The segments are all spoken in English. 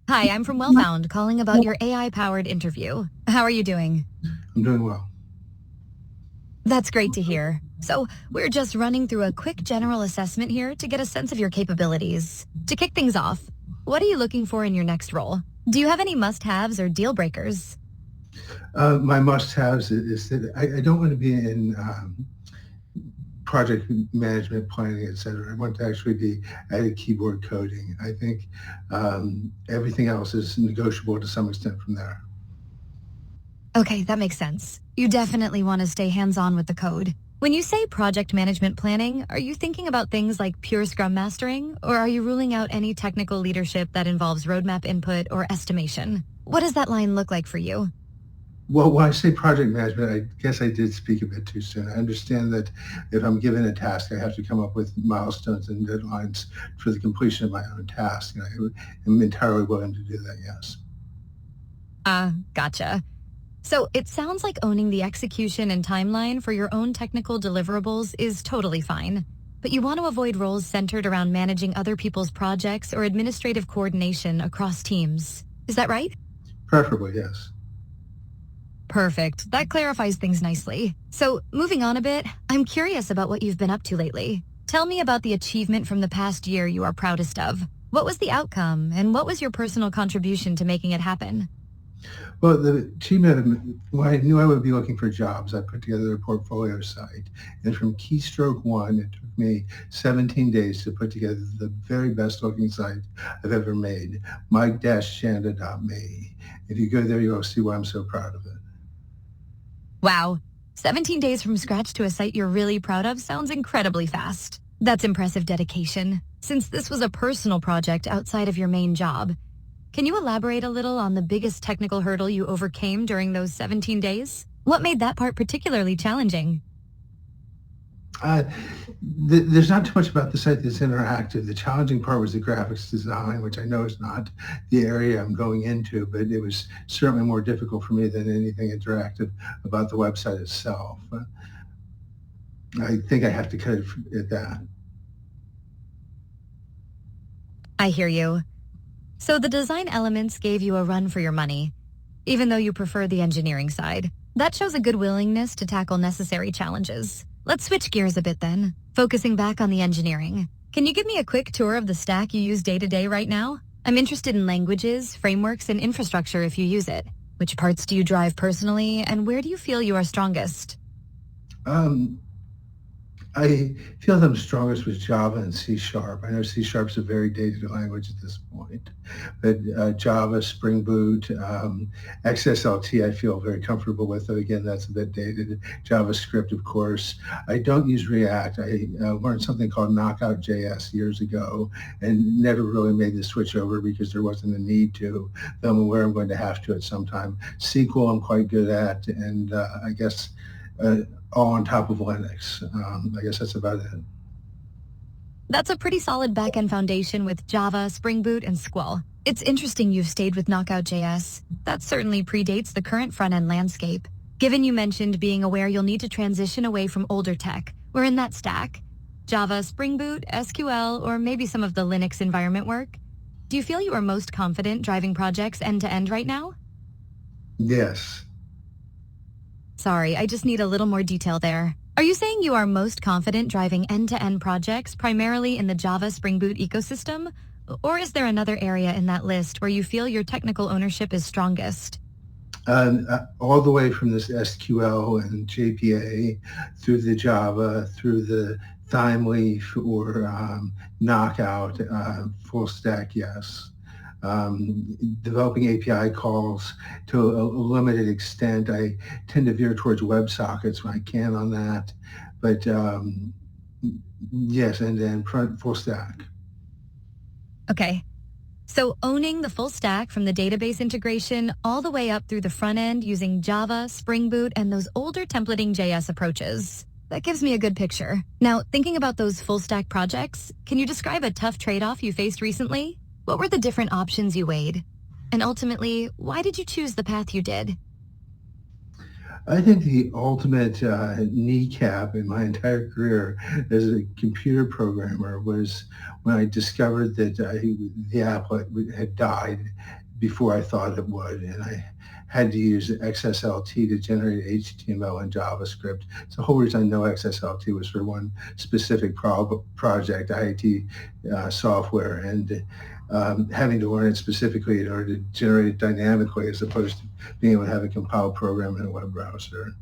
Hi, I'm from Wellfound, calling about your AI-powered interview. How are you doing? I'm doing well. That's great to hear. So, we're just running through a quick general assessment here to get a sense of your capabilities. To kick things off, what are you looking for in your next role? Do you have any must-haves or deal breakers? My must-haves is that I don't want to be in project management, planning, et cetera. I want to actually be at a keyboard coding. I think everything else is negotiable to some extent from there. Okay, that makes sense. You definitely want to stay hands-on with the code. When you say project management planning, are you thinking about things like pure Scrum mastering, or are you ruling out any technical leadership that involves roadmap input or estimation? What does that line look like for you? Well, when I say project management, I guess I did speak a bit too soon. I understand that if I'm given a task, I have to come up with milestones and deadlines for the completion of my own task. And I am entirely willing to do that, yes. Gotcha. So it sounds like owning the execution and timeline for your own technical deliverables is totally fine. But you want to avoid roles centered around managing other people's projects or administrative coordination across teams. Is that right? Preferably, yes. Perfect. That clarifies things nicely. So, moving on a bit, I'm curious about what you've been up to lately. Tell me about the achievement from the past year you are proudest of. What was the outcome, and what was your personal contribution to making it happen? Well, the achievement, when I knew I would be looking for jobs, I put together a portfolio site. And from keystroke one, it took me 17 days to put together the very best looking site I've ever made, mike-shanda.me. If you go there, you'll see why I'm so proud of it. Wow. 17 days from scratch to a site you're really proud of sounds incredibly fast. That's impressive dedication. Since this was a personal project outside of your main job, can you elaborate a little on the biggest technical hurdle you overcame during those 17 days? What made that part particularly challenging? Uh, there's not too much about the site that's interactive. The challenging part was the graphics design, which I know is not the area I'm going into, but it was certainly more difficult for me than anything interactive about the website itself. I think I have to cut it at that. I hear you. So the design elements gave you a run for your money, even though you prefer the engineering side. That shows a good willingness to tackle necessary challenges. Let's switch gears a bit then, focusing back on the engineering. Can you give me a quick tour of the stack you use day to day right now? I'm interested in languages, frameworks, and infrastructure if you use it. Which parts do you drive personally, and where do you feel you are strongest? Um, I feel that I'm strongest with Java and C Sharp. I know C Sharp's a very dated language at this point, but Java, Spring Boot, XSLT, I feel very comfortable with. Though again, that's a bit dated. JavaScript, of course. I don't use React. I learned something called Knockout JS years ago and never really made the switch over because there wasn't a need to. Though I'm aware I'm going to have to at some time. SQL, I'm quite good at, and I guess uh, all on top of Linux. I guess that's about it. That's a pretty solid backend foundation with Java, Spring Boot, and Squall. It's interesting you've stayed with Knockout JS. That certainly predates the current front-end landscape. Given you mentioned being aware you'll need to transition away from older tech, where in that stack? Java, Spring Boot, SQL, or maybe some of the Linux environment work? Do you feel you are most confident driving projects end-to-end right now? Yes. Sorry, I just need a little more detail there. Are you saying you are most confident driving end-to-end projects primarily in the Java Spring Boot ecosystem? Or is there another area in that list where you feel your technical ownership is strongest? All the way from this SQL and JPA through the Java, through the Thymeleaf or Knockout, full stack, yes. Developing API calls to a limited extent. I tend to veer towards WebSockets when I can on that, but yes, and then full stack. Okay, so owning the full stack from the database integration all the way up through the front end using Java, Spring Boot, and those older templating JS approaches. That gives me a good picture. Now, thinking about those full stack projects, can you describe a tough trade-off you faced recently? What were the different options you weighed? And ultimately, why did you choose the path you did? I think the ultimate kneecap in my entire career as a computer programmer was when I discovered that the applet had died before I thought it would, and I had to use XSLT to generate HTML and JavaScript. So the whole reason I know XSLT was for one specific project, IIT software, and having to learn it specifically in order to generate it dynamically as opposed to being able to have a compiled program in a web browser.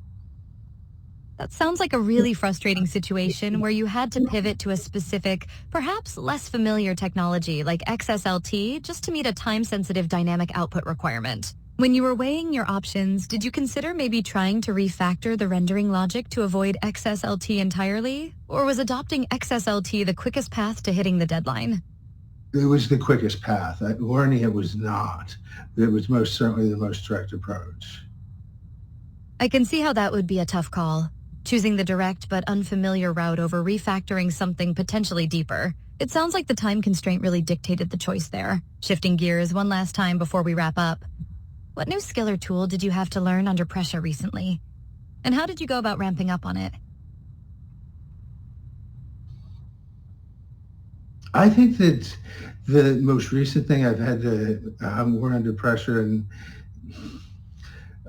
That sounds like a really frustrating situation where you had to pivot to a specific, perhaps less familiar technology like XSLT just to meet a time-sensitive dynamic output requirement. When you were weighing your options, did you consider maybe trying to refactor the rendering logic to avoid XSLT entirely? Or was adopting XSLT the quickest path to hitting the deadline? It was the quickest path. Learning it was not. It was most certainly the most direct approach. I can see how that would be a tough call. Choosing the direct but unfamiliar route over refactoring something potentially deeper. It sounds like the time constraint really dictated the choice there. Shifting gears one last time before we wrap up. What new skill or tool did you have to learn under pressure recently? And how did you go about ramping up on it? I think that the most recent thing I've had to learn under pressure, and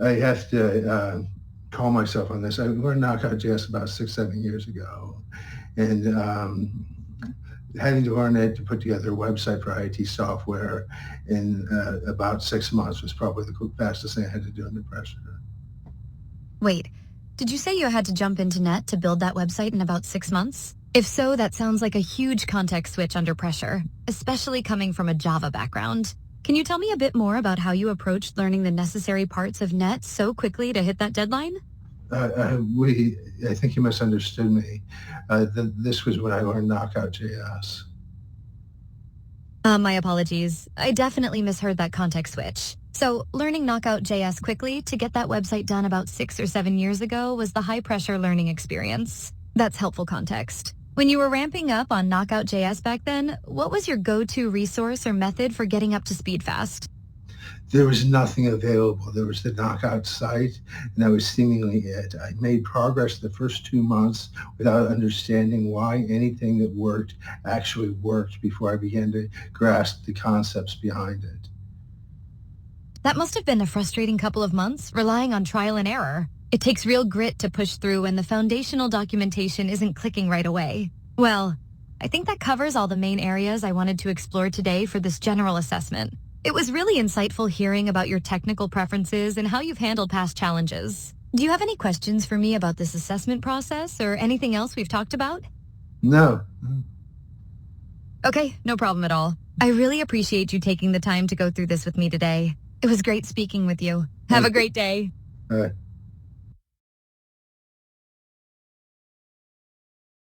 I have to call myself on this. I learned Knockout.js about 6-7 years ago, and having to learn it to put together a website for IT software in about 6 months was probably the fastest thing I had to do under pressure. Wait, did you say you had to jump into Net to build that website in about 6 months? If so, that sounds like a huge context switch under pressure, especially coming from a Java background. Can you tell me a bit more about how you approached learning the necessary parts of Net so quickly to hit that deadline? I think you misunderstood me. This was when I learned Knockout.js. My apologies. I definitely misheard that context switch. So, learning Knockout.js quickly to get that website done about 6 or 7 years ago was the high-pressure learning experience. That's helpful context. When you were ramping up on Knockout.js back then, what was your go-to resource or method for getting up to speed fast? There was nothing available. There was the Knockout site, and that was seemingly it. I made progress the first 2 months without understanding why anything that worked actually worked before I began to grasp the concepts behind it. That must have been a frustrating couple of months, relying on trial and error. It takes real grit to push through when the foundational documentation isn't clicking right away. Well, I think that covers all the main areas I wanted to explore today for this general assessment. It was really insightful hearing about your technical preferences and how you've handled past challenges. Do you have any questions for me about this assessment process or anything else we've talked about? No. Okay, no problem at all. I really appreciate you taking the time to go through this with me today. It was great speaking with you. Have a great day. All right.